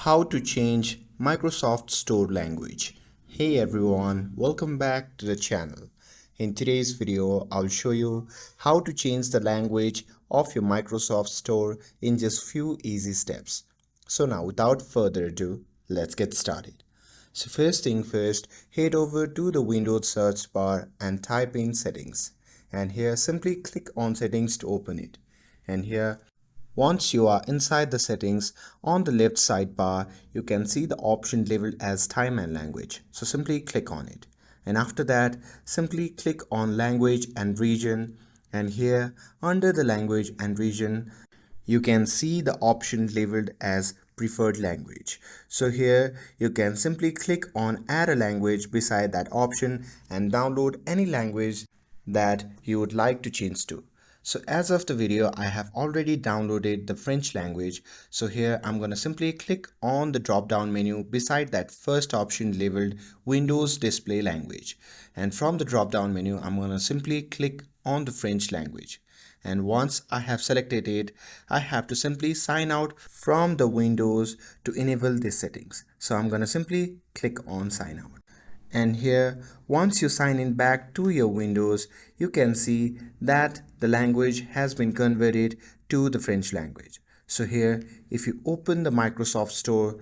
How to change Microsoft Store language. Hey everyone, welcome back to the channel. In today's video, I'll show you how to change the language of your Microsoft Store in just few easy steps. So now without further ado, let's get started. So first thing first, head over to the Windows search bar and type in settings. And here simply click on settings to open it. And here once you are inside the settings, on the left sidebar, you can see the option labeled as time and language. So simply click on it. And after that, simply click on language and region. And here under the language and region, you can see the option labeled as preferred language. So here you can simply click on add a language beside that option and download any language that you would like to change to. So as of the video, I have already downloaded the French language. So here I'm going to simply click on the drop down menu beside that first option labeled Windows Display Language. And from the drop down menu, I'm going to simply click on the French language. And once I have selected it, I have to simply sign out from the Windows to enable these settings. So I'm going to simply click on sign out. And here, once you sign in back to your Windows, you can see that the language has been converted to the French language. So here, if you open the Microsoft Store,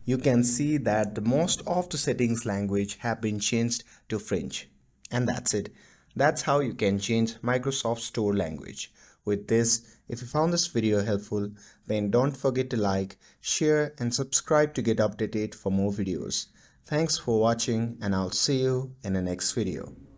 you can see that the most of the settings language have been changed to French. And that's it. That's how you can change Microsoft Store language. With this, if you found this video helpful, then don't forget to like, share and subscribe to get updated for more videos. Thanks for watching and I'll see you in the next video.